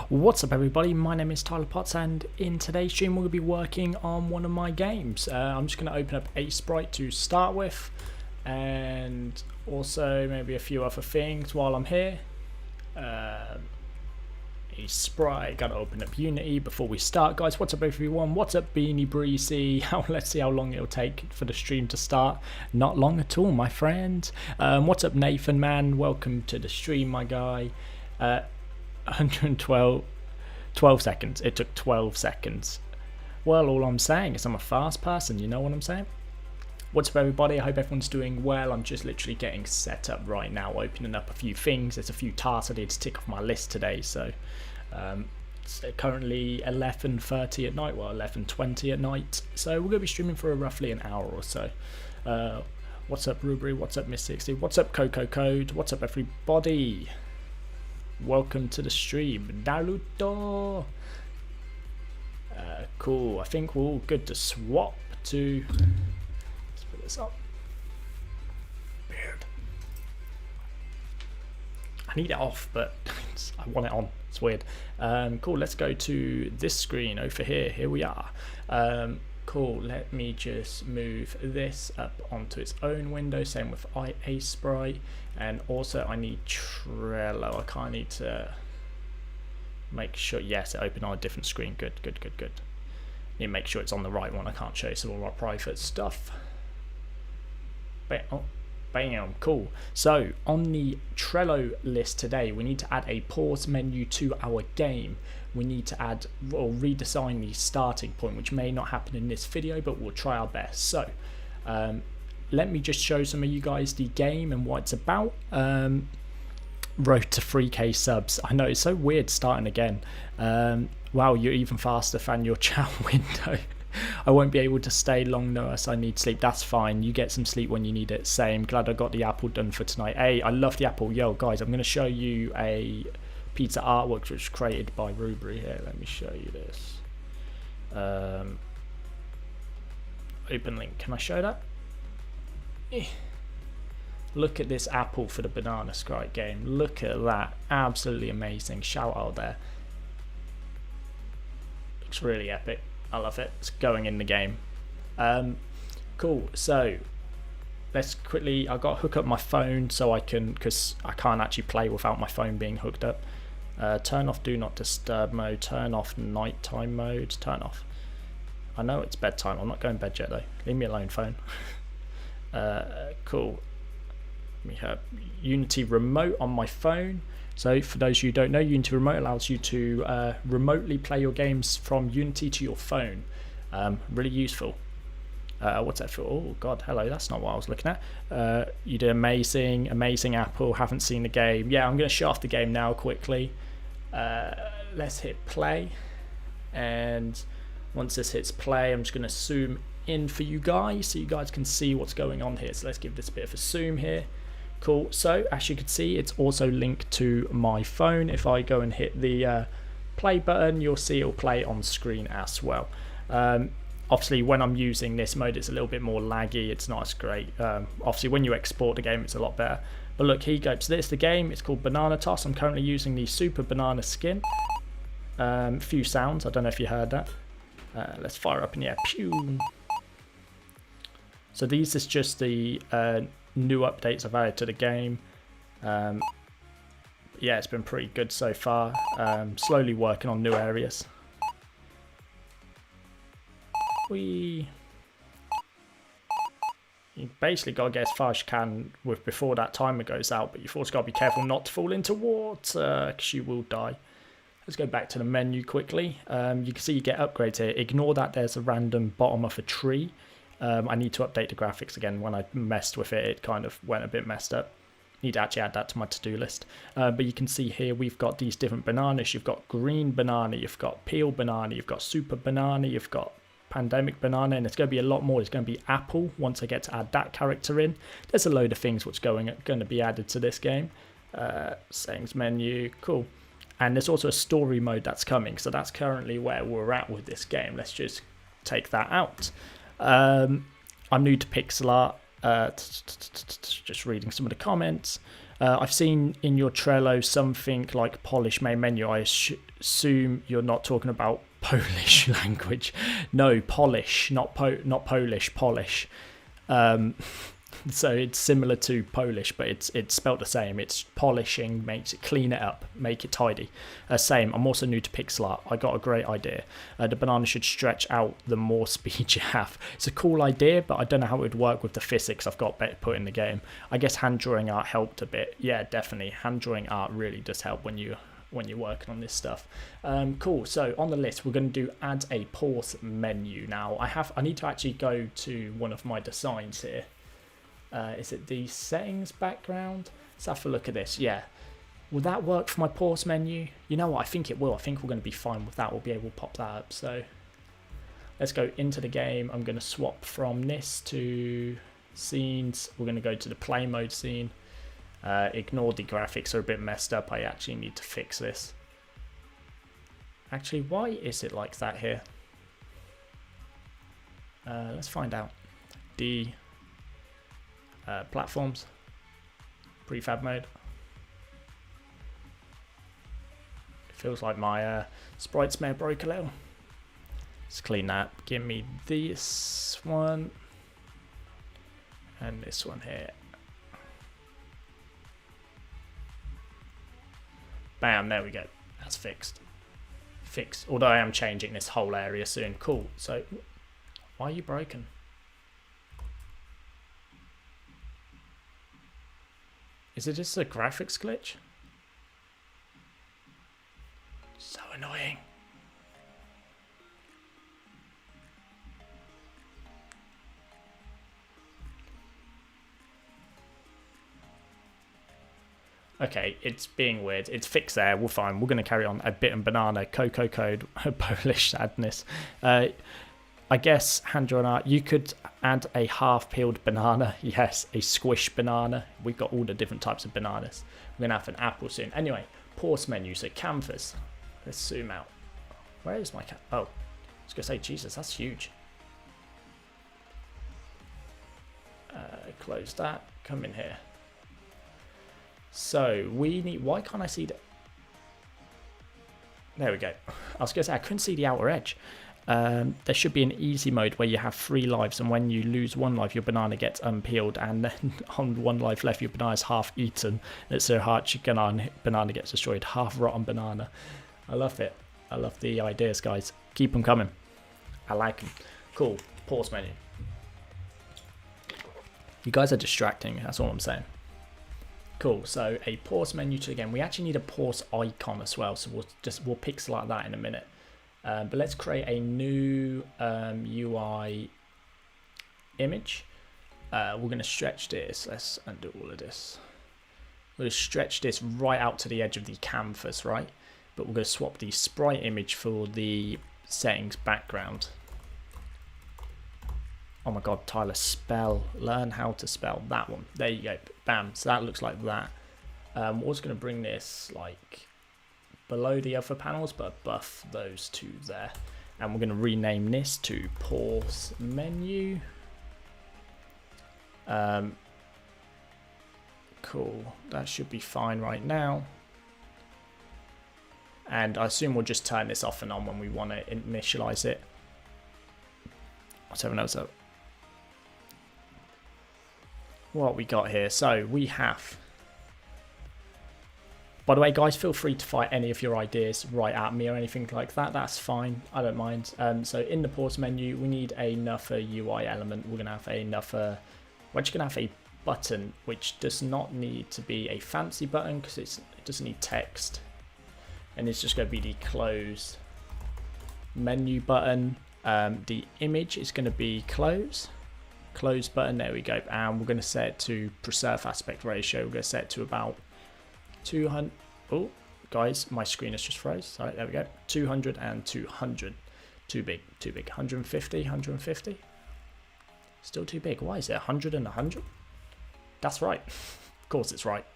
What's up everybody, my name is Tyler Potts and in today's stream we're going to be working on one of my games. I'm just going to open up a sprite to start with and also maybe a few other things while I'm here. A sprite, got to open up Unity before we start. Guys, what's up everyone, what's up Beanie Breezy? Let's see how long it'll take for the stream to start. Not long at all, my friend. What's up Nathan man, welcome to the stream my guy. 112 seconds. It took 12 seconds. Well, all I'm saying is I'm a fast person, you know what I'm saying? What's up everybody, I hope everyone's doing well. I'm just literally getting set up right now, opening up a few things. There's a few tasks I need to tick off my list today, so it's currently 11:30 at night, well 11:20 at night, so we're going to be streaming for roughly an hour or so. What's up Ruby, what's up Miss 60, what's up Coco Code, what's up everybody? Welcome to the stream, Naruto. Cool, I think we're all good to swap to, let's put this up. Weird. I need it off, but I want it on, it's weird. Cool, let's go to this screen over here, here we are. Cool, let me just move this up onto its own window, same with IA Sprite, and also I need Trello. I kind of need to make sure, yes, it opened on a different screen, good. Need to make sure it's on the right one, I can't show you some of our private stuff. Bam, cool. So on the Trello list today, we need to add a pause menu to our game. We need to add or redesign the starting point, which may not happen in this video, but we'll try our best. So let me just show some of you guys the game and what it's about. Road to 3k subs. I know it's so weird starting again. Wow, you're even faster than your chat window. I won't be able to stay long, Noah, I need sleep. That's fine, you get some sleep when you need it. Same, glad I got the apple done for tonight. Hey, I love the apple. Yo guys, I'm going to show you a pizza artwork which was created by Ruby here. Let me show you this. Open link, can I show that? Look at this apple for the banana sprite game. Look at that, absolutely amazing. Shout out there. Looks really epic. I love it. It's going in the game. Cool. So let's quickly. I got to hook up my phone so I can, because I can't actually play without my phone being hooked up. Turn off do not disturb mode. Turn off nighttime mode. Turn off. I know it's bedtime. I'm not going to bed yet though. Leave me alone, phone. Cool. We have Unity Remote on my phone. So for those of you who don't know, Unity Remote allows you to remotely play your games from Unity to your phone. Really useful. What's that for? Oh god, hello, that's not what I was looking at. You did amazing, amazing apple, haven't seen the game. Yeah, I'm going to shut off the game now quickly. Let's hit play. And once this hits play, I'm just going to zoom in for you guys so you guys can see what's going on here. So let's give this a bit of a zoom here. Cool, so as you can see, it's also linked to my phone. If I go and hit the play button, you'll see it'll play on screen as well. Obviously when I'm using this mode, it's a little bit more laggy, it's not as great. Obviously when you export the game, it's a lot better. But look, here you go. So this is the game, it's called Banana Toss. I'm currently using the Super Banana skin. Few sounds, I don't know if you heard that. Let's fire up in the air. Pew. So these is just the new updates I've added to the game. Yeah, it's been pretty good so far. Slowly working on new areas. You basically got to get as far as you can with before that timer goes out, but you've also got to be careful not to fall into water because you will die. Let's go back to the menu quickly. You can see you get upgrades here. Ignore that there's a random bottom of a tree. I need to update the graphics again. When I messed with it, it kind of went a bit messed up. Need to actually add that to my to-do list. But you can see here we've got these different bananas. You've got green banana, you've got peel banana, you've got super banana, you've got pandemic banana, and there's going to be a lot more. There's going to be apple once I get to add that character in. There's a load of things what's going to be added to this game. Settings menu, cool. And there's also a story mode that's coming. So that's currently where we're at with this game. Let's just take that out. I'm new to pixel art. Just reading some of the comments. I've seen in your Trello something like polish main menu. I assume you're not talking about Polish language. No, polish, not Polish, polish. So it's similar to Polish, but it's spelt the same. It's polishing, makes it, clean it up, make it tidy. Same. I'm also new to pixel art. I got a great idea. The banana should stretch out the more speed you have. It's a cool idea, but I don't know how it would work with the physics I've got put in the game. I guess hand drawing art helped a bit. Yeah, definitely. Hand drawing art really does help when you're working on this stuff. Cool. So on the list, we're going to do add a pause menu. Now I need to actually go to one of my designs here. Is it the settings background? Let's have a look at this. Yeah. Will that work for my pause menu? You know what? I think it will. I think we're going to be fine with that. We'll be able to pop that up. So let's go into the game. I'm going to swap from this to scenes. We're going to go to the play mode scene. Ignore the graphics are a bit messed up. I actually need to fix this. Actually, why is it like that here? Let's find out. Platforms, prefab mode. It feels like my sprites may have broke a little. Let's clean that. Give me this one and this one here. Bam, there we go. That's fixed. Fixed. Although I am changing this whole area soon. Cool. So, why are you broken? Is it just a graphics glitch? So annoying. Okay, it's being weird. It's fixed there. We're fine. We're going to carry on. A bit and banana. Cocoa code. Polish sadness. I guess hand drawn art. You could add a half peeled banana. Yes, a squish banana. We've got all the different types of bananas. We're gonna have an apple soon. Anyway, pause menu. So canvas. Let's zoom out. Where is my oh, I was gonna say Jesus. That's huge. Close that. Come in here. So we need. Why can't I see that? There we go. I was gonna say I couldn't see the outer edge. There should be an easy mode where you have 3 lives, and when you lose 1 life, your banana gets unpeeled, and then on 1 life left, your banana is half eaten. It's so hard, banana gets destroyed. Half rotten banana. I love it. I love the ideas, guys. Keep them coming. I like them. Cool. Pause menu. You guys are distracting. That's all I'm saying. Cool. So a pause menu to again. We actually need a pause icon as well. So we'll pixel like that in a minute. But let's create a new UI image. We're going to stretch this. Let's undo all of this. We're going to stretch this right out to the edge of the canvas, right? But we're going to swap the sprite image for the settings background. Oh my God, Tyler, learn how to spell that one. There you go. Bam. So that looks like that. We're also going to bring this like below the other panels, but above those two there. And we're going to rename this to pause menu. Cool, that should be fine right now. And I assume we'll just turn this off and on when we want to initialize it. Let's have another up. What we got here? So we have. By the way, guys, feel free to fire any of your ideas right at me or anything like that. That's fine. I don't mind. So in the pause menu, we need another UI element. We're going to have another. We're just going to have a button, which does not need to be a fancy button because it doesn't need text. And it's just going to be the close menu button. The image is going to be close button. There we go. And we're going to set it to preserve aspect ratio. We're going to set it to about 200. Oh, guys, my screen has just froze. Sorry, there we go. 200 and 200. Too big. 150, 150. Still too big. Why is it 100 and 100? That's right. Of course it's right.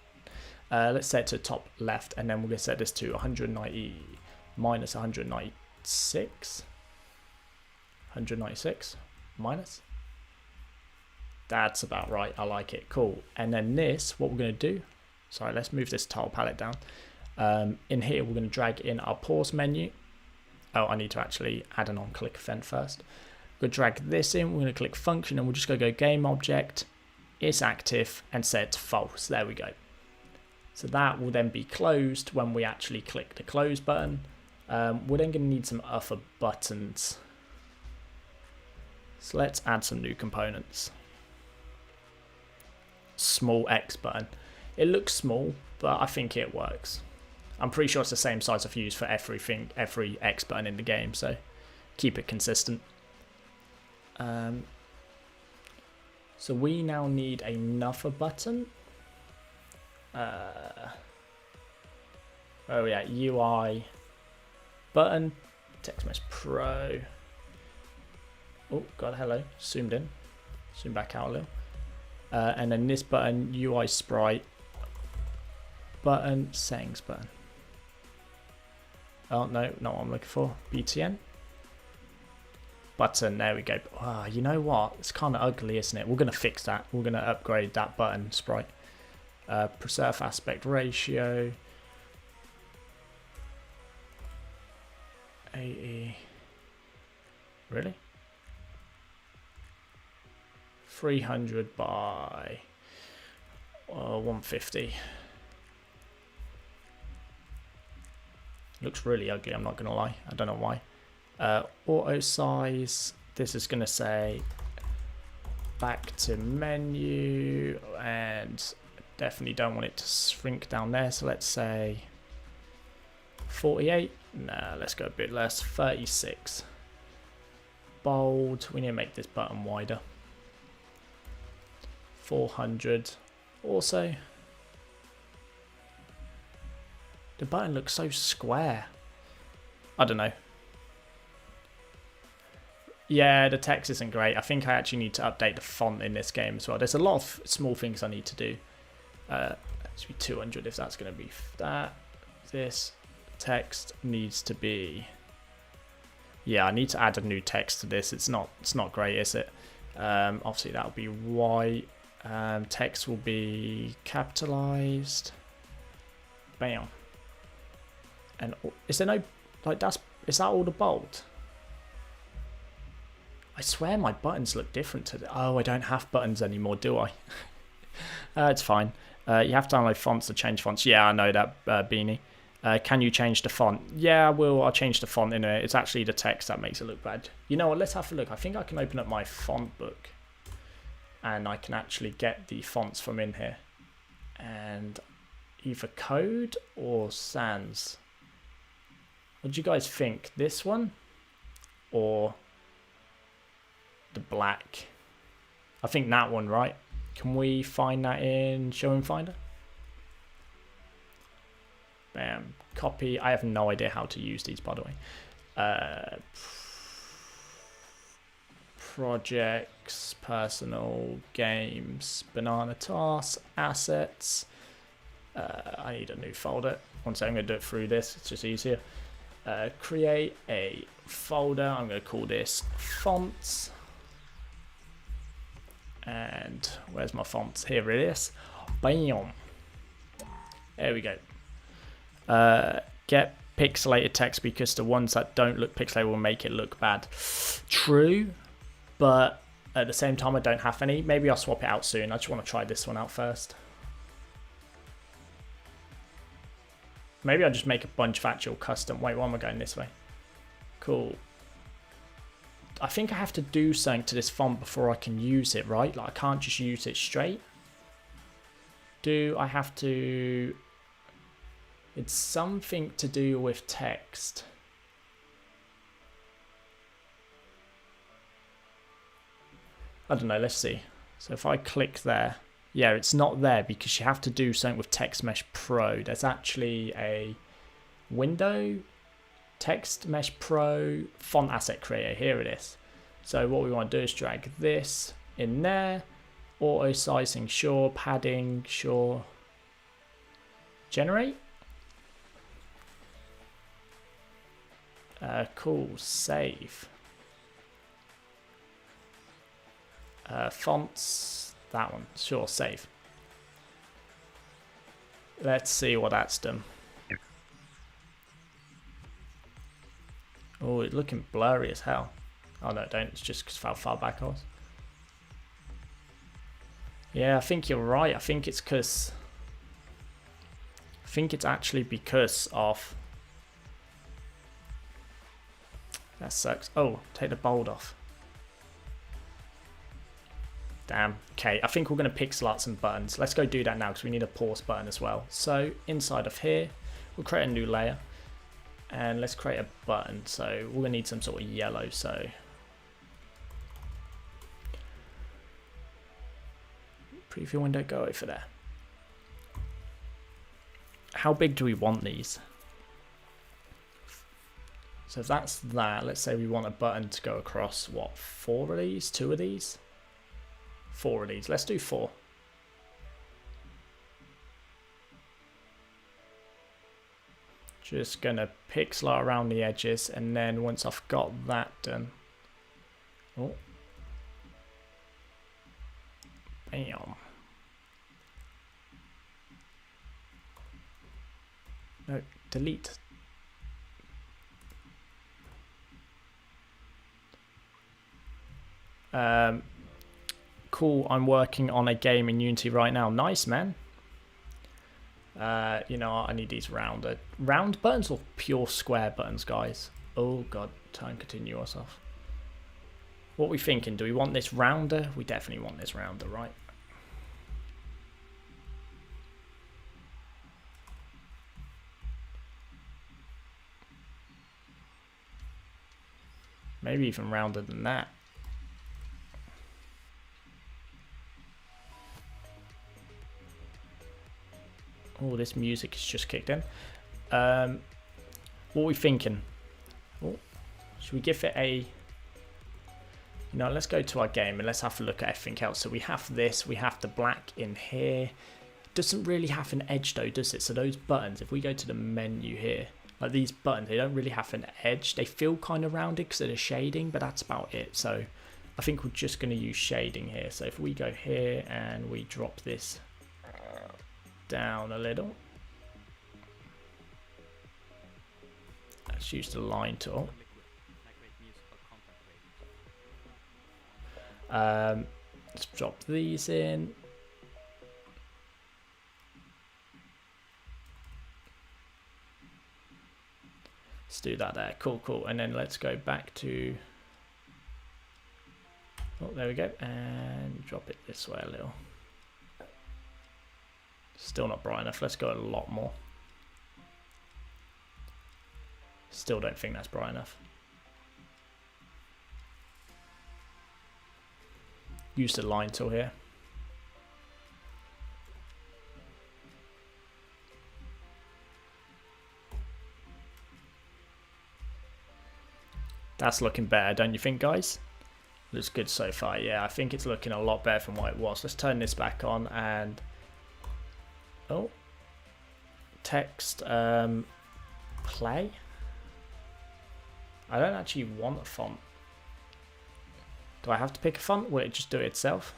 Let's set it to top left, and then we're going to set this to 190 minus 196. 196 minus. That's about right. I like it. Cool. And then this, what we're going to do, Sorry, let's move this tile palette down. In here, we're going to drag in our pause menu. Oh, I need to actually add an on-click event first. We're going to drag this in. We're going to click function, and we're just going to go game object. It's active and set to false. There we go. So that will then be closed when we actually click the close button. We're then going to need some other buttons. So let's add some new components. Small X button. It looks small, but I think it works. I'm pretty sure it's the same size I've used for everything, every X button in the game, so keep it consistent. So we now need another button. Oh yeah, UI button, Text Mesh Pro. Oh god, hello, zoomed in, zoom back out a little. And then this button, UI Sprite button, settings button. Oh no, not what I'm looking for. BTN button. There we go. Ah, you know what? It's kind of ugly, isn't it? We're gonna fix that. We're gonna upgrade that button sprite. Preserve aspect ratio. AE. Really? 300 by 150. Looks really ugly, I'm not going to lie. I don't know why. Auto size. This is going to say back to menu. And definitely don't want it to shrink down there. So let's say 48. Nah, let's go a bit less. 36. Bold. We need to make this button wider. 400. Also, the button looks so square. I don't know. Yeah, the text isn't great. I think I actually need to update the font in this game as well. There's a lot of small things I need to do. Let's be 200 if that's going to be that. This text needs to be. Yeah, I need to add a new text to this. It's not great, is it? Obviously that'll be white. Text will be capitalized. Bam. And is there no is that all the bold? I swear my buttons look different to the. Oh, I don't have buttons anymore, do I? It's fine. You have to download fonts to change fonts. Yeah, I know that, Beanie. Can you change the font? Yeah, I'll change the font in it. It's actually the text that makes it look bad. You know what? Let's have a look. I think I can open up my font book. And I can actually get the fonts from in here. And either code or sans. What do you guys think? This one? Or the black? I think that one, right? Can we find that in Show and Finder? Bam. Copy. I have no idea how to use these, by the way. Projects, personal, games, banana tasks, assets. I need a new folder. One second, I'm going to do it through this. It's just easier. Create a folder. I'm going to call this fonts. And where's my fonts? Here it is. Bam. There we go. Get pixelated text because the ones that don't look pixelated will make it look bad. True, but at the same time I don't have any. Maybe I'll swap it out soon. I just want to try this one out first. Maybe I'll just make a bunch of actual custom. Wait, why am I going this way? Cool. I think I have to do something to this font before I can use it, right? Like I can't just use it straight. Do I have to... It's something to do with text. I don't know, let's see. So if I click there, yeah, it's not there because you have to do something with Text Mesh Pro. There's actually a window, Text Mesh Pro, font asset creator. Here it is. So what we want to do is drag this in there. Auto sizing, sure. Padding, sure. Generate. Cool, save. Fonts, that one, sure, save. Let's see what that's done. Oh, it's looking blurry as hell. Oh no, don't. It's just because how far back I was. Yeah, I think you're right. I think it's because... I think it's actually because of... That sucks. Oh, take the bold off. Damn. Okay, I think we're going to pixel art some buttons. Let's go do that now because we need a pause button as well. So inside of here, we'll create a new layer. And let's create a button. So we're going to need some sort of yellow. So preview window, go over there. How big do we want these? So if that's that, let's say we want a button to go across, what, 4 of these? 2 of these? 4 of these. Let's do 4. Just going to pixel art around the edges, and then once I've got that done... Oh. Bam. No, delete. Cool, I'm working on a game in Unity right now. Nice, man. You know, I need these round buttons or pure square buttons, guys. Oh god, turn continuous off. What are we thinking? Do we want this rounder? We definitely want this rounder, right? Maybe even rounder than that. Oh, this music has just kicked in. What are we thinking? Oh, should we give it a... You know, let's go to our game and let's have a look at everything else. So we have this, we have the black in here. It doesn't really have an edge though, does it? So those buttons, if we go to the menu here, like these buttons, they don't really have an edge. They feel kind of rounded because of the shading, but that's about it. So I think we're just going to use shading here. So if we go here and we drop this down a little. Let's use the line tool. Let's drop these in. Let's do that there. Cool, cool. And then let's go back to... Oh, there we go. And drop it this way a little. Still not bright enough. Let's go a lot more. Still don't think that's bright enough. Use the line tool here. That's looking better, don't you think, guys? Looks good so far. Yeah, I think it's looking a lot better from what it was. Let's turn this back on and... Oh. Text. Play. I don't actually want a font. Do I have to pick a font? Will it just do it itself?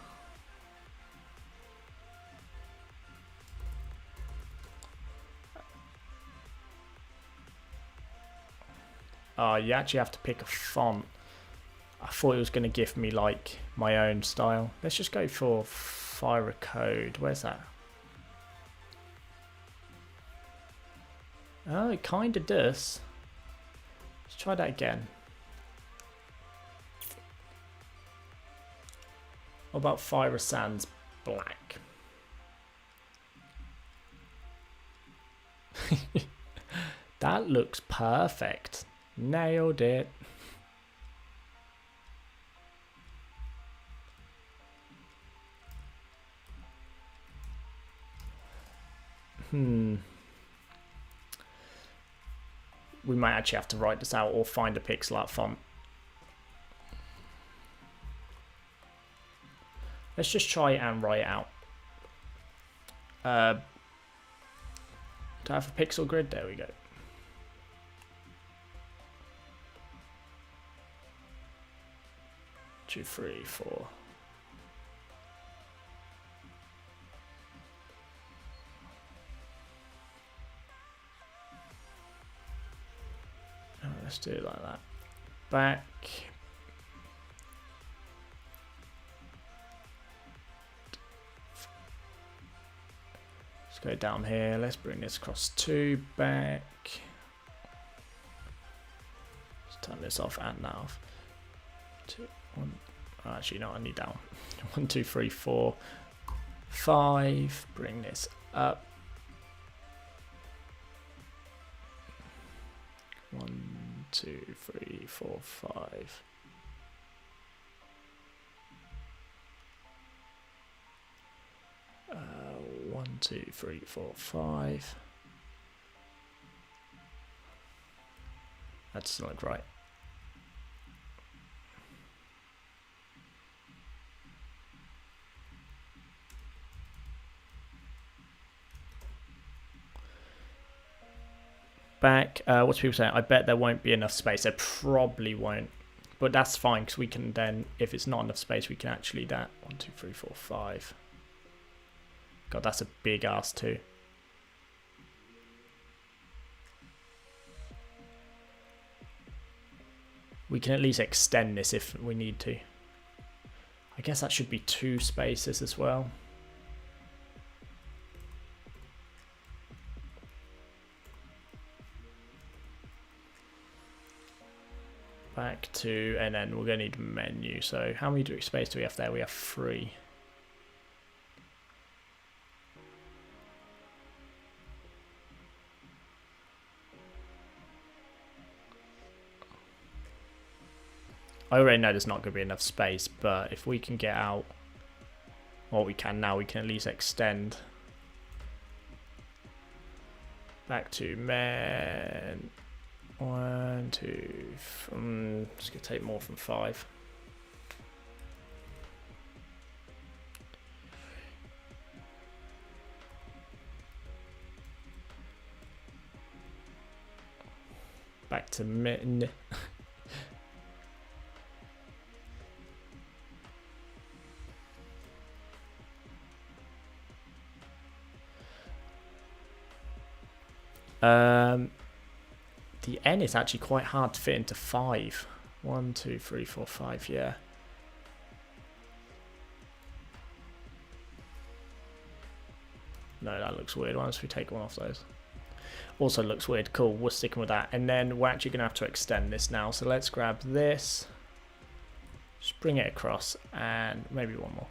Oh, you actually have to pick a font. I thought it was going to give me like my own style. Let's just go for Fire Code. Where's that? Oh, it kind of does. Let's try that again. What about Fire Sans Black? That looks perfect. Nailed it. We might actually have to write this out or find a pixel art font. Let's just try and write it out. Do I have a pixel grid? There we go. Two, three, four. let's do it like that. Back. Let's go down here. Let's bring this across 2, back. Let's turn this off and that off. 2, 1. Oh, actually, no, I need down. 1, 2, 3, 4, 5. Bring this up. 1, 2, 3, 4, 5. Uh, 1, 2, 3, 4, 5. That doesn't look right. Back. What's people saying? I bet there won't be enough space. There probably won't, but that's fine because we can then, if it's not enough space, we can actually that 1, 2, 3, 4, 5. God, that's a big ass too. We can at least extend this if we need to. I guess that should be 2 spaces as well. Back to, and then we're going to need menu. So how many space do we have there? We have 3. I already know there's not going to be enough space, but if we can get out what we can now, we can at least extend. Back to men. 1, 2, just gonna take more from 5. Back to men. The N is actually quite hard to fit into 5. 1, 2, 3, 4, 5, yeah. No, that looks weird. Why don't we take one off those? Also looks weird. Cool, we're sticking with that. And then we're actually going to have to extend this now. So let's grab this. Just bring it across and maybe one more.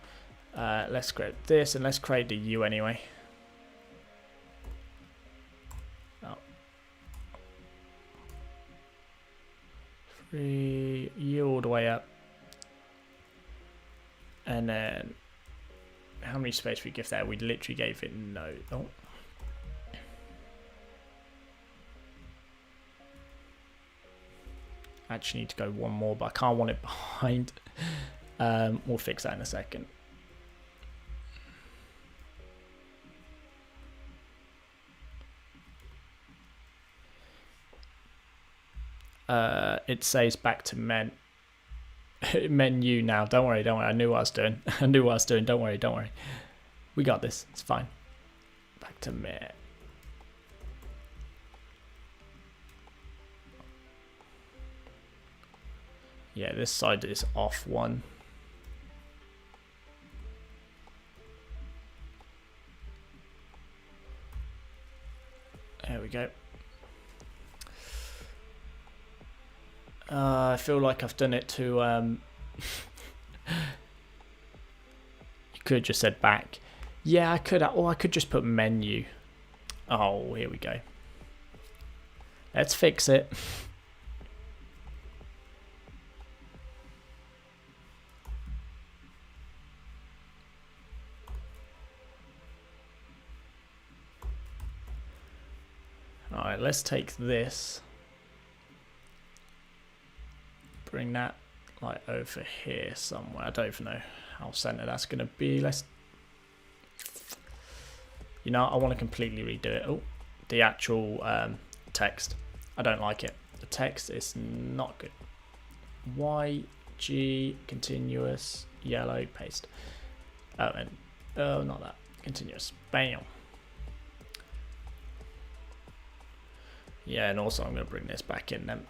Let's grab this and let's create the U anyway. U all the way up, and then how many space we give there? We literally gave it no. Oh. Actually need to go one more, but I can't want it behind. We'll fix that in a second. It says back to menu now. Don't worry. I knew what I was doing. Don't worry. We got this. It's fine. Back to men. Yeah, this side is off 1. There we go. I feel like I've done it to you could have just said back. Yeah, I could, or I could just put menu. Oh, here we go. Let's fix it. Alright, let's take this. Bring that like over here somewhere. I don't even know how centered that's going to be. Let's, you know, I want to completely redo it. Oh, the actual text. I don't like it. The text is not good. YG continuous yellow paste. Oh, and oh, not that. Continuous. Bam. Yeah, and also I'm going to bring this back in then.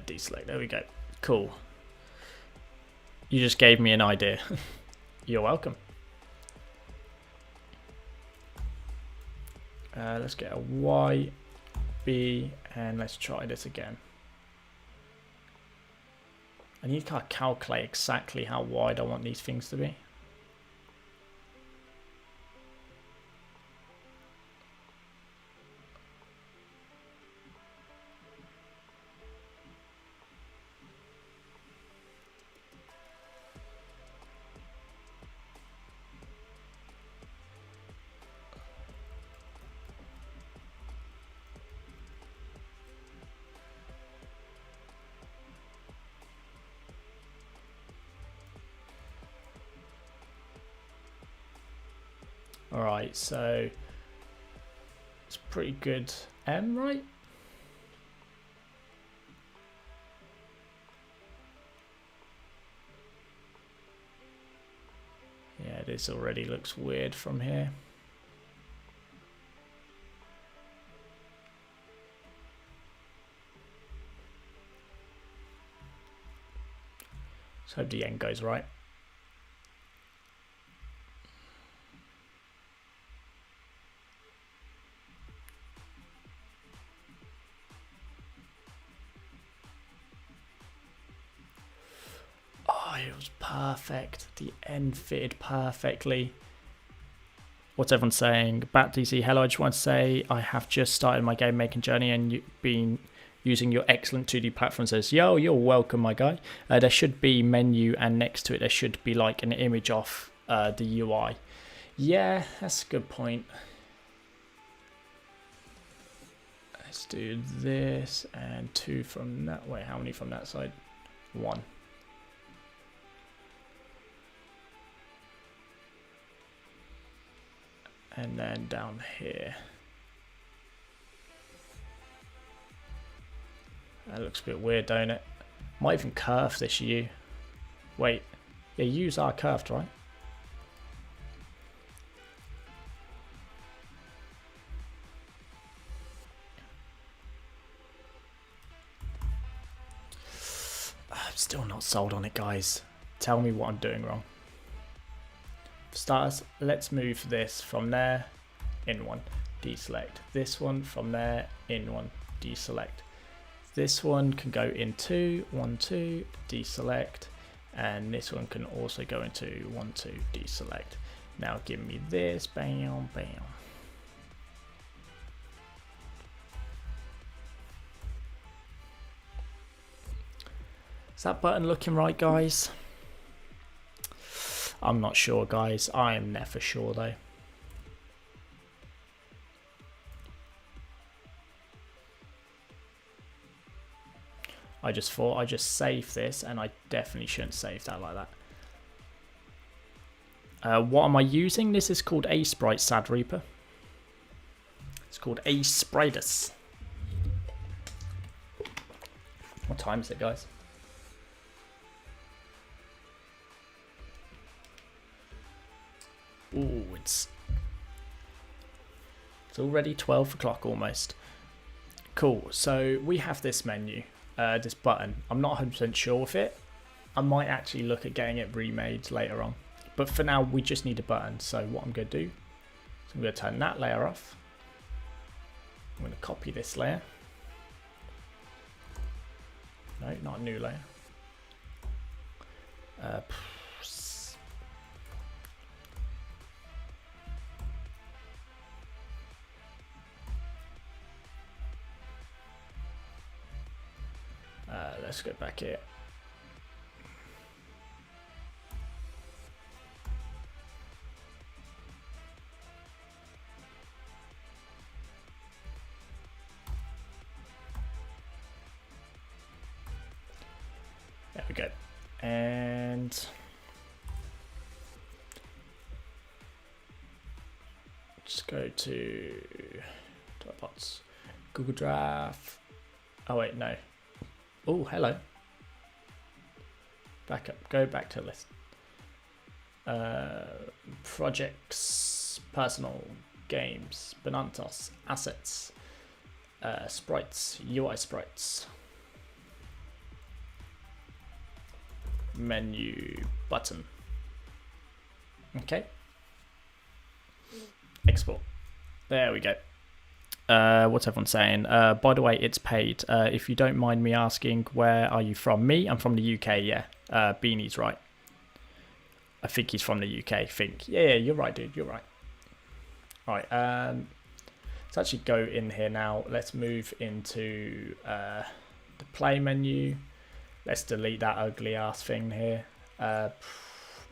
Deselect. There we go. Cool. You just gave me an idea. You're welcome. Let's get a Y, B, and let's try this again. I need to kind of calculate exactly how wide I want these things to be. Alright, so it's pretty good. M, right? Yeah, this already looks weird from here. Let's hope the end goes right. It was perfect. The end fitted perfectly. What's everyone saying? Bat DC, hello. I just want to say I have just started my game making journey and you've been using your excellent 2D platform. Says, yo, you're welcome, my guy. There should be menu, and next to it there should be like an image of the UI. Yeah, that's a good point. Let's do this and 2 from that. Wait, how many from that side? 1. And then down here. That looks a bit weird, don't it? Might even curve this U. Wait, yeah, U's are curved, right? I'm still not sold on it, guys. Tell me what I'm doing wrong. For starters, let's move this from there, in 1, deselect. This one from there, in 1, deselect. This one can go in 2, 1, 2, deselect. And this one can also go into 1, 2, deselect. Now give me this, bam, bam. Is that button looking right, guys? I'm not sure, guys. I am never sure, though. I just thought I'd just save this, and I definitely shouldn't save that like that. What am I using? This is called A Sprite, Sad Reaper. It's called A Spritus. What time is it, guys? Ooh, it's already 12 o'clock almost. Cool, so we have this menu, this button. I'm not 100% sure with it. I might actually look at getting it remade later on. But for now, we just need a button. So what I'm going to do is I'm going to turn that layer off. I'm going to copy this layer. No, not a new layer. Let's go back here. There we go. And just go to Dropbox, Google Drive. Oh wait, no. Oh, hello. Back up. Go back to list. Projects, personal, games, Bonantos, assets, sprites, UI sprites. menu button. Okay. Export. There we go. What's everyone saying? By the way, it's paid. If you don't mind me asking, where are you from? Me? I'm from the UK, yeah. Beanie's right. I think he's from the UK, Yeah, you're right, dude. You're right. All right. Let's actually go in here now. Let's move into the play menu. Let's delete that ugly ass thing here.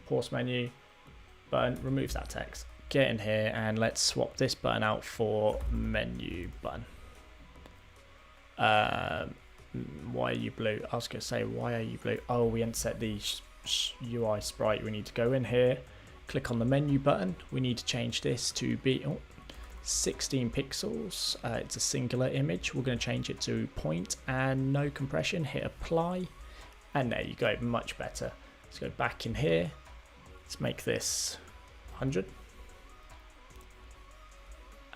Pause menu. Button. Remove that text. Get in here and let's swap this button out for menu button. Why are you blue? I was going to say, why are you blue? Oh, we haven't set the UI sprite. We need to go in here, click on the menu button. We need to change this to be 16 pixels. It's a singular image. We're going to change it to point and no compression. Hit apply. And there you go. Much better. Let's go back in here. Let's make this 100.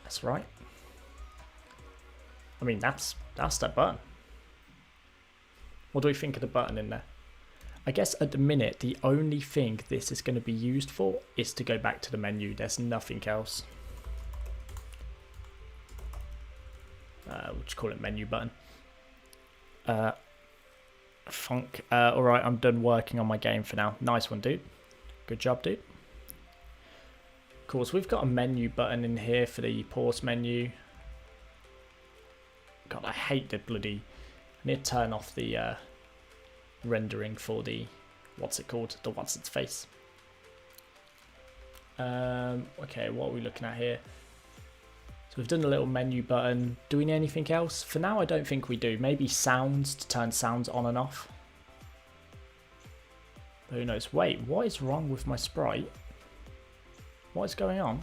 That's right. I mean, that's that button. What do we think of the button in there? I guess at the minute, the only thing this is going to be used for is to go back to the menu. There's nothing else. We'll just call it menu button. Funk. Alright, I'm done working on my game for now. Nice one, dude. Good job, dude. Cool, so we've got a menu button in here for the pause menu. God, I hate the bloody... I need to turn off the rendering for the... What's it called? The what's its face. Okay, what are we looking at here? So we've done a little menu button. Do we need anything else? For now, I don't think we do. Maybe sounds to turn sounds on and off. Who knows? Wait, what is wrong with my sprite? What is going on?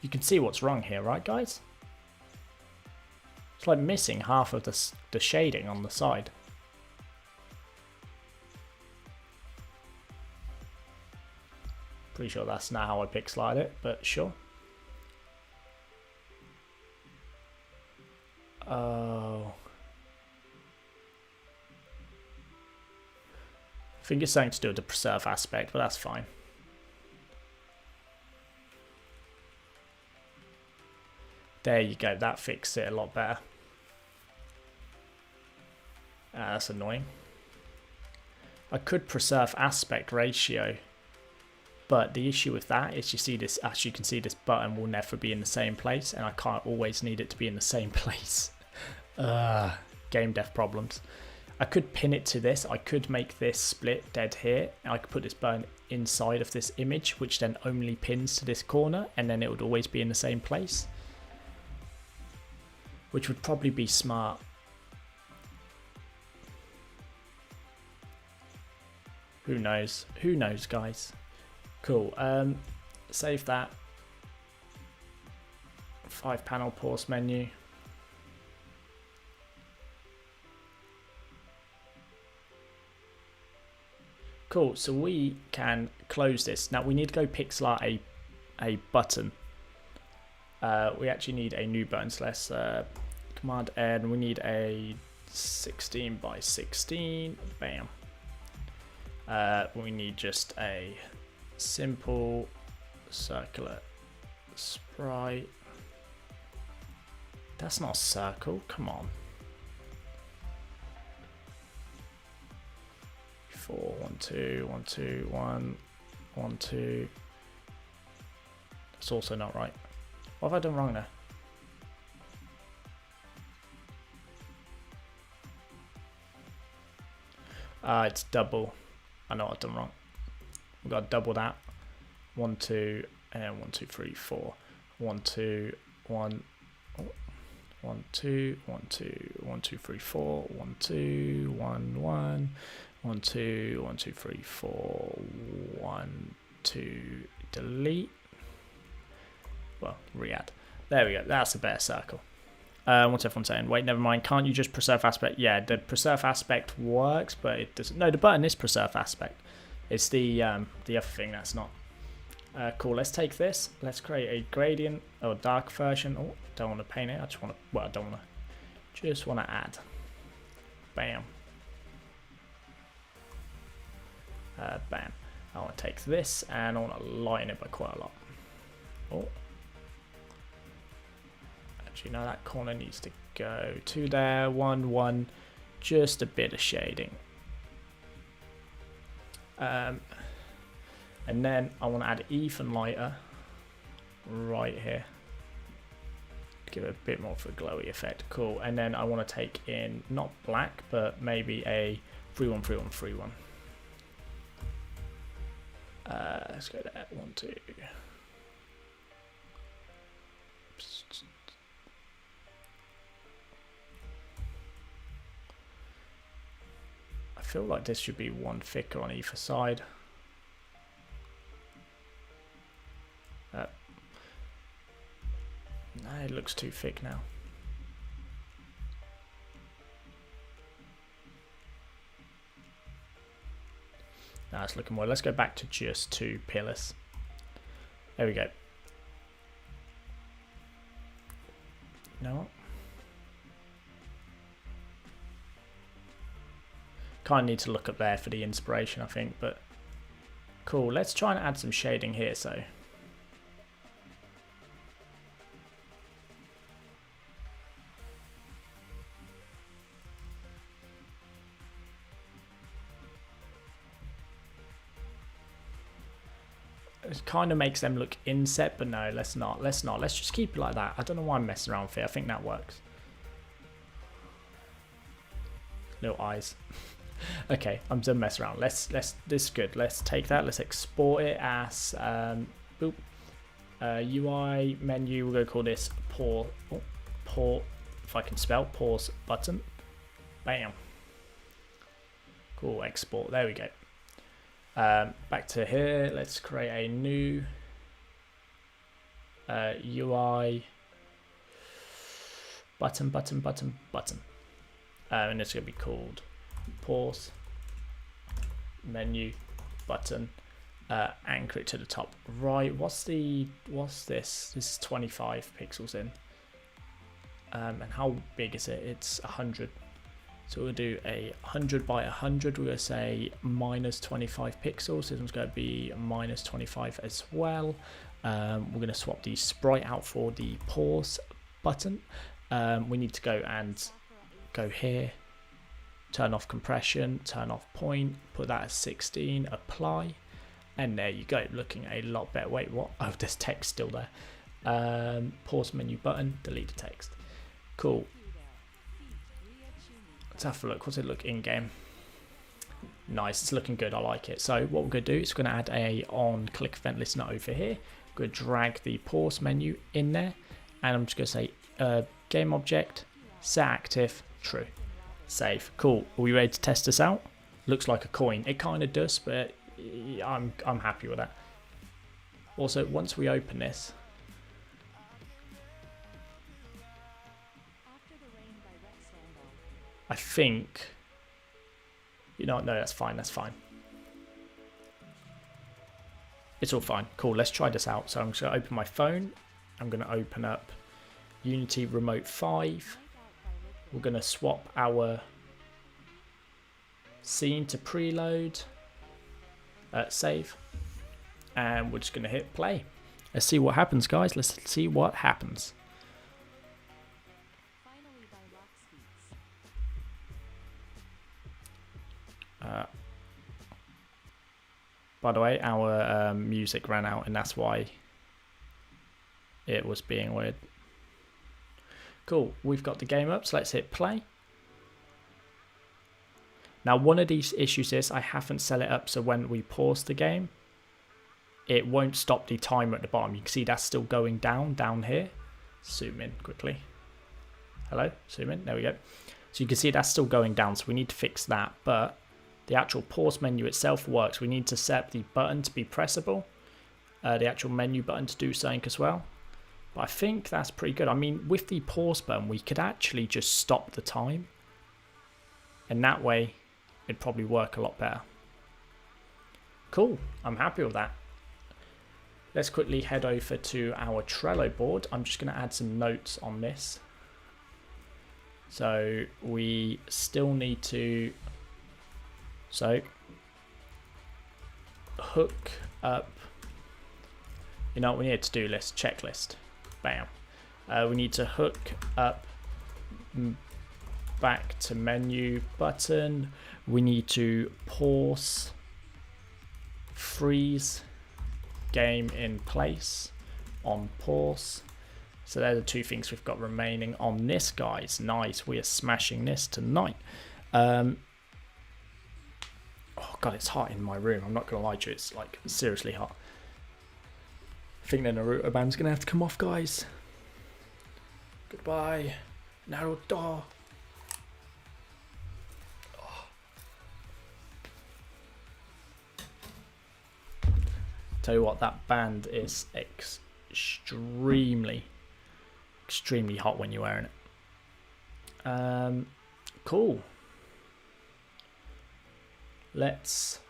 You can see what's wrong here, right, guys? It's like missing half of the shading on the side. Pretty sure that's not how I pixelate it, but sure. Oh. I think it's something to do with the preserve aspect, but that's fine. There you go, that fixed it a lot better. That's annoying. I could preserve aspect ratio, but the issue with that is you see this, as you can see, this button will never be in the same place, and I can't always need it to be in the same place. Game dev problems. I could pin it to this. I could make this split dead here. And I could put this button inside of this image, which then only pins to this corner, and then it would always be in the same place, which would probably be smart. Who knows? Who knows, guys? Cool. Save that. 5-panel pause menu. Cool, so we can close this. Now we need to go pixel art a button. We actually need a new button, so let's Command N. We need a 16 by 16. Bam. We need just a simple circular sprite. That's not a circle, come on. 4, 1, 2, 1, 2, 1, 1, 2. That's also not right. What have I done wrong there? It's double. I know what I've done wrong. We've got to double that. 1, 2, and 1, 2, 3, 4. 1, 2, 1. 1, 2, 1, 2, 1, 2, 3, 4. 1, 2, 1, 1. 1, 2, 1, 2, 3, 4. 1, 2, delete. Well, re-add. There we go. That's a better circle. What's everyone saying? Wait, never mind. Can't you just preserve aspect? Yeah, the preserve aspect works, but it doesn't. No, the button is preserve aspect. It's the other thing that's not. Cool, let's take this. Let's create a gradient or dark version. Oh, don't want to paint it. I just want to, well, I don't want to, just want to add. Bam. Bam. I want to take this and I want to lighten it by quite a lot. Oh. Actually, no, that corner needs to go to there. 1, 1. Just a bit of shading. And then I want to add even lighter right here. Give it a bit more of a glowy effect. Cool. And then I want to take in not black, but maybe a 3-1, 3-1, 3-1. Let's go there. 1, 2. I feel like this should be 1 thicker on either side. No, it looks too thick now. Now it's looking well. Let's go back to just 2 pillars. There we go. You know what? Kind of need to look up there for the inspiration, I think, but cool. Let's try and add some shading here. So it kind of makes them look inset, but no, let's not. Let's just keep it like that. I don't know why I'm messing around with it. I think that works. Little eyes. Okay, I'm done messing around. This is good. Let's take that. Let's export it as boop. UI menu. We're gonna call this pause. If I can spell pause button. Bam. Cool. Export. There we go. Back to here. Let's create a new UI button. And it's gonna be called pause menu button. Anchor it to the top right. What's this? This is 25 pixels in. And how big is it? It's 100. So we'll do a 100 by 100. We're going to say minus 25 pixels. This one's going to be minus 25 as well. We're going to swap the sprite out for the pause button. We need to go here, turn off compression, turn off point, put that at 16, apply, and there you go, looking a lot better. Wait, what? Oh, there's text still there. Pause menu button, delete the text. Cool. Let's have a look. What's it look in game? Nice, it's looking good. I like it. So what we're going to do is we're going to add a on click event listener over here. We're going to drag the pause menu in there, and I'm just going to say game object set active true. Save. Cool. Are we ready to test this out? Looks like a coin. It kind of does, but I'm happy with that. Also, once we open this, I think, you know what, no, that's fine, that's fine. It's all fine. Cool, let's try this out. So I'm just going to open my phone. I'm going to open up Unity Remote 5. We're going to swap our scene to preload, save, and we're just going to hit play. Let's see what happens, guys. Let's see what happens. By the way, our music ran out, and that's why it was being weird. Cool, we've got the game up, so let's hit play. Now, one of these issues is I haven't set it up so when we pause the game, it won't stop the timer at the bottom. You can see that's still going down here. Zoom in quickly. Hello, zoom in, there we go. So you can see that's still going down, so we need to fix that, but the actual pause menu itself works. We need to set the button to be pressable, the actual menu button to do something as well. But I think that's pretty good. I mean, with the pause button, we could actually just stop the time, and that way it'd probably work a lot better. Cool, I'm happy with that. let's quickly head over to our Trello board. I'm just going to add some notes on this. So we still need to hook up, you know what we need, to-do list, checklist, bam. We need to hook up back to menu button. We need to pause, freeze, game in place, on pause. So they're the two things we've got remaining on this, guys. Nice, we are smashing this tonight. Oh god, it's hot in my room. I'm not gonna lie to you, it's like seriously hot. I think the Naruto band's gonna have to come off, guys. Goodbye, Naruto. Oh. Tell you what, that band is extremely hot when you're wearing it. Cool. Let's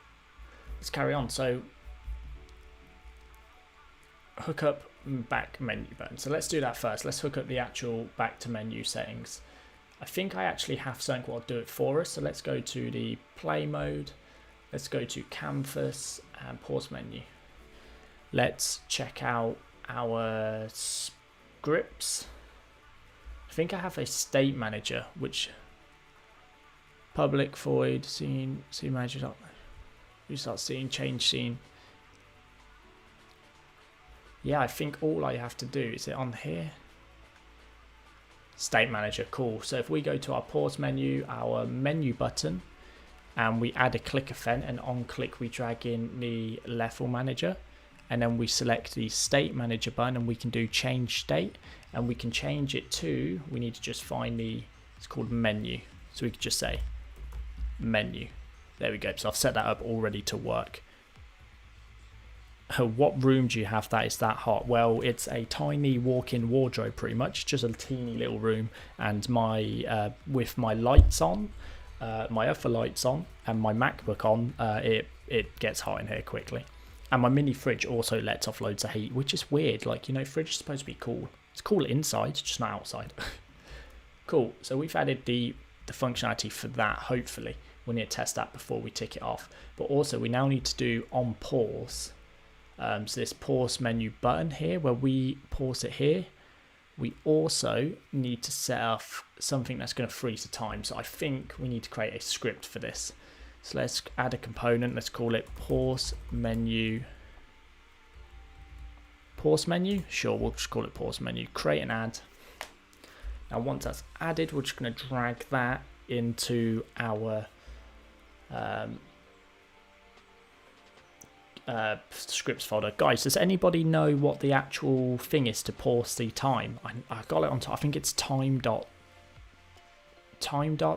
carry on. So hook up back menu button. So let's do that first. Let's hook up the actual back to menu settings. I think I actually have something that will do it for us. So let's go to the play mode. Let's go to canvas and pause menu. Let's check out our scripts. I think I have a state manager, which public void scene manager. We start scene, change scene. Yeah, I think all I have to do is it on here. State manager, cool. So if we go to our pause menu, our menu button, and we add a click event, and on click we drag in the level manager. And then we select the state manager button and we can do change state, and we can change it to, we need to just find it's called menu. So we could just say menu. There we go. So I've set that up all ready to work. What room do you have that is that hot? Well, it's a tiny walk-in wardrobe pretty much, just a teeny little room, and my with my lights on, my other lights on, and my MacBook on, it gets hot in here quickly. And my mini fridge also lets off loads of heat, which is weird. Like, you know, fridge is supposed to be cool. It's cool inside, just not outside. Cool. So we've added the functionality for that, hopefully. We need to test that before we tick it off. But also, we now need to do on pause. So this pause menu button here, where we pause it here. We also need to set up something that's going to freeze the time. So I think we need to create a script for this. So let's add a component. Let's call it pause menu. Pause menu? Sure, we'll just call it pause menu. Create and add. Now once that's added, we're just going to drag that into our scripts folder. Guys, does anybody know what the actual thing is to pause the time? I got it on top. I think it's time dot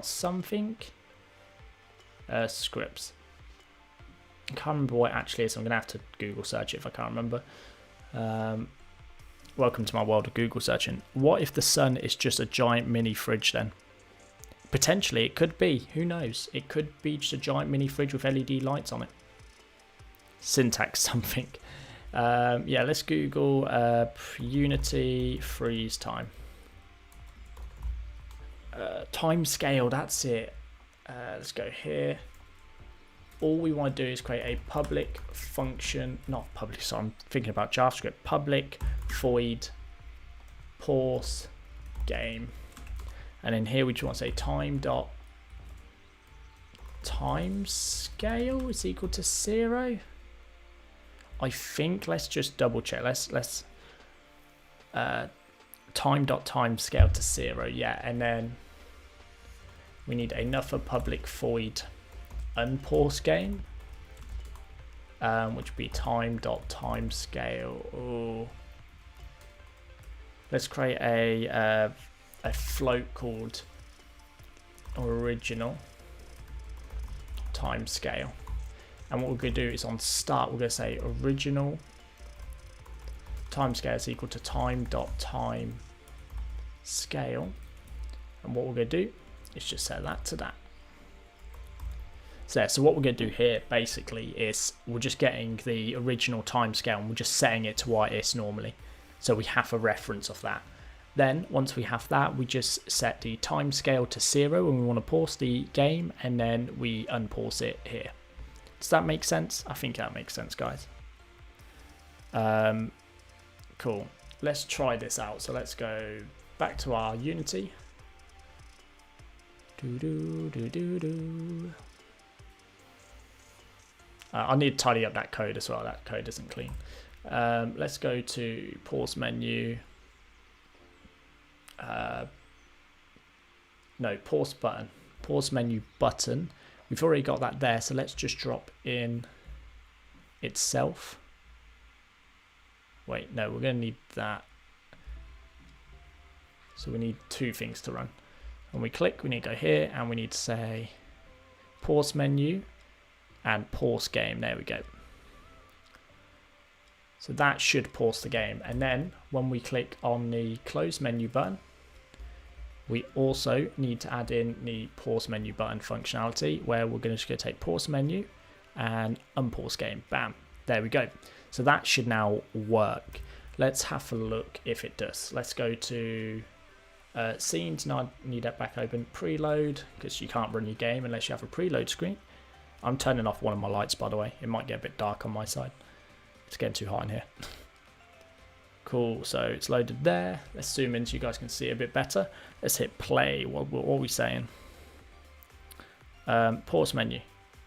something. Scripts. I can't remember what it actually is. I'm gonna have to Google search it if I can't remember. Welcome to my world of Google searching. What if the sun is just a giant mini fridge then? Potentially it could be. Who knows? It could be just a giant mini fridge with LED lights on it. Syntax something. Yeah, let's Google Unity freeze time. Time scale, that's it. Let's go here. All we want to do is create a public function, not public, so I'm thinking about JavaScript. Public void pause game. And then here we just want to say time scale is equal to 0. I think let's just double check. Let's time scale to 0, yeah, and then we need another public void unpause game, which would be time scale. Oh, let's create a float called original time scale, and what we're going to do is on start we're going to say original time scale is equal to time scale, and what we're going to do is just set that to that. So what we're going to do here basically is we're just getting the original timescale and we're just setting it to what it is normally. So we have a reference of that. Then once we have that, we just set the timescale to 0 when we want to pause the game, and then we unpause it here. Does that make sense? I think that makes sense, guys. Cool. Let's try this out. So let's go back to our Unity. I need to tidy up that code as well. That code isn't clean. Let's go to pause menu. No, pause button. Pause menu button. We've already got that there, so let's just drop in itself. Wait, no, we're going to need that. So we need 2 things to run. When we click, we need to go here and we need to say pause menu and pause game. There we go. So that should pause the game. And then when we click on the close menu button, we also need to add in the pause menu button functionality, where we're going to just go take pause menu and unpause game. Bam. There we go. So that should now work. Let's have a look if it does. Let's go to scenes. Now I need that back open. Preload, because you can't run your game unless you have a preload screen. I'm turning off one of my lights, by the way. It might get a bit dark on my side. It's getting too hot in here. Cool, so it's loaded there. Let's zoom in so you guys can see it a bit better. Let's hit play. What are we saying? Pause menu.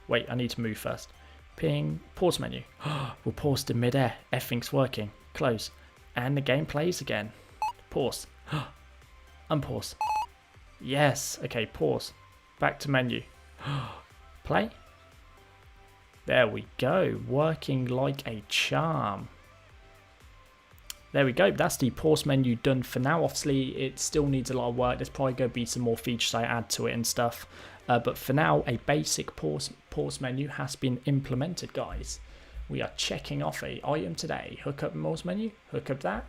Wait, I need to move first. Ping, pause menu. We're paused in midair. Everything's working. Close. And the game plays again. Pause. Unpause. Yes. Okay, pause. Back to menu. Play. There we go. Working like a charm. There we go. That's the pause menu done for now. Obviously, it still needs a lot of work. There's probably going to be some more features I add to it and stuff. But for now, a basic pause menu has been implemented, guys. We are checking off a item today. Hook up pause menu. Hook up that.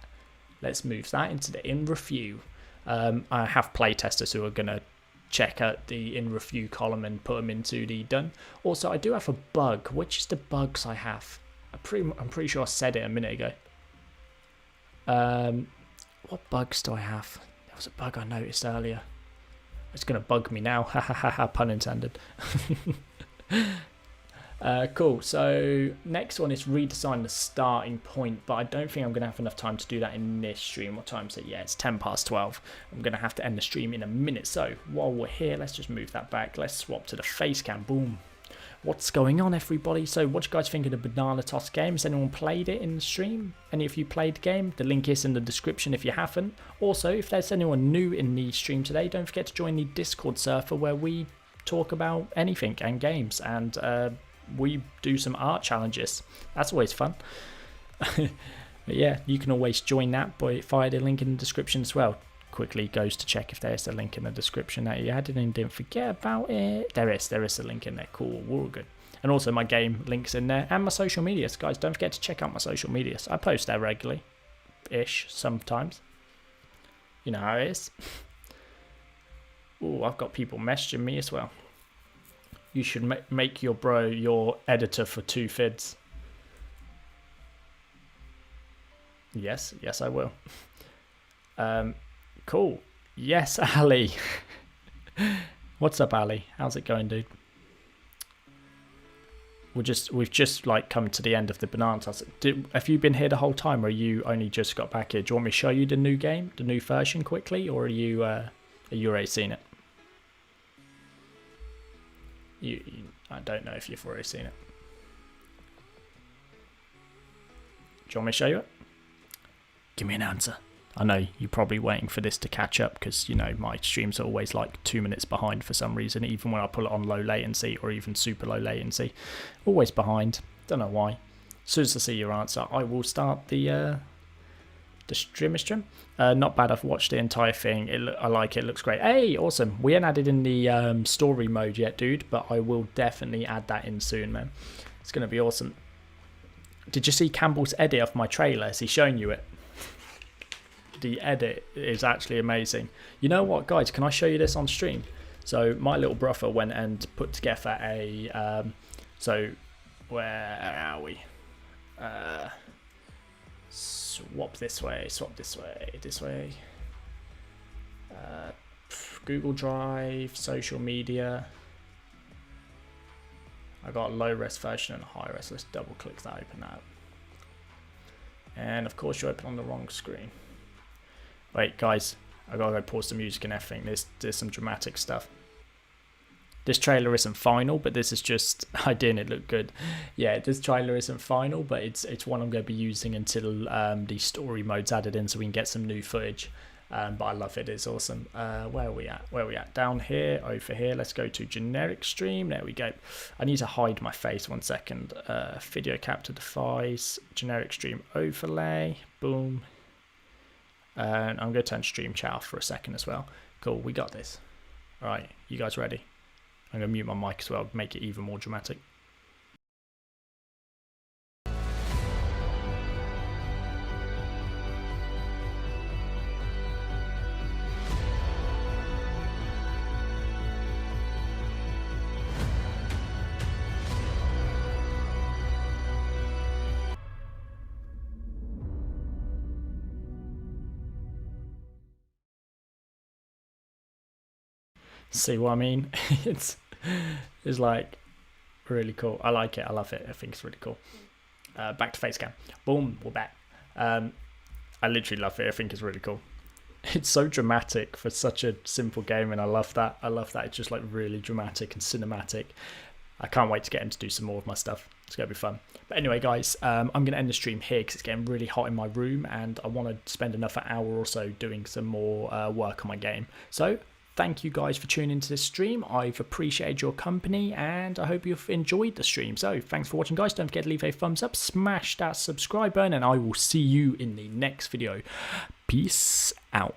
Let's move that into the in review. I have playtesters who are going to check out the in review column and put them into the done. Also, I do have a bug. Which is the bugs I have? I'm pretty sure I said it a minute ago. What bugs do I have? There was a bug I noticed earlier. It's going to bug me now. Ha ha ha ha, pun intended. Cool. So next one is redesign the starting point, but I don't think I'm going to have enough time to do that in this stream. What time is it? Yeah, it's 12:10. I'm going to have to end the stream in a minute. So while we're here, let's just move that back. Let's swap to the face cam. Boom. What's going on, everybody? So what do you guys think of the banana toss game? Has anyone played it in the stream? Any of you played the game? The link is in the description if you haven't. Also, if there's anyone new in the stream today, don't forget to join the Discord server where we talk about anything and games, and we do some art challenges. That's always fun. But yeah, you can always join that via the link in the description as well. Quickly goes to check if there's a link in the description that you added and didn't forget about it. There is a link in there. Cool, we're all good. And also my game links in there and my social medias, guys. Don't forget to check out my social medias. I post there regularly ish sometimes. You know how it is. Oh, I've got people messaging me as well. You should make your bro your editor for 2 vids. Yes, I will. Cool. Yes, Ali. What's up, Ali? How's it going, dude? We've just like come to the end of the banana toss. Have you been here the whole time, or you only just got back here? Do you want me to show you the new game, the new version quickly, or are you already seen it? I don't know if you've already seen it. Do you want me to show you it? Give me an answer. I know you're probably waiting for this to catch up because, you know, my streams are always like 2 minutes behind for some reason, even when I put it on low latency or even super low latency. Always behind. Don't know why. As soon as I see your answer, I will start the stream. Not bad. I've watched the entire thing. I like it. It looks great. Hey, awesome. We ain't added in the story mode yet, dude, but I will definitely add that in soon, man. It's going to be awesome. Did you see Campbell's edit of my trailer? Has he shown you it? The edit is actually amazing. You know what, guys? Can I show you this on stream? So my little brother went and put together a so where are we? Swap this way, this way. Google Drive, social media. I got a low res version and a high res. Let's double click that, open that up. And of course you open on the wrong screen. Wait guys, I gotta go pause the music and everything. There's some dramatic stuff. This trailer isn't final, but this is just, I didn't look good. Yeah, this trailer isn't final, but it's one I'm going to be using until the story mode's added in so we can get some new footage. But I love it, it's awesome. Where are we at? Down here, over here. Let's go to generic stream. There we go. I need to hide my face 1 second. Video capture device, generic stream overlay, boom. And I'm going to turn stream chat off for a second as well. Cool, we got this. All right, you guys ready? I'm going to mute my mic as well, make it even more dramatic. See what I mean? it's like really cool. I like it. I love it. I think it's really cool. Back to face cam. Boom, we're back. I literally love it. I think it's really cool. It's so dramatic for such a simple game, and I love that. It's just like really dramatic and cinematic. I can't wait to get in to do some more of my stuff. It's gonna be fun. But anyway, guys, I'm gonna end the stream here because it's getting really hot in my room, and I want to spend another hour or so doing some more work on my game. So thank you guys for tuning into this stream. I've appreciated your company and I hope you've enjoyed the stream. So thanks for watching, guys. Don't forget to leave a thumbs up, smash that subscribe button, and I will see you in the next video. Peace out.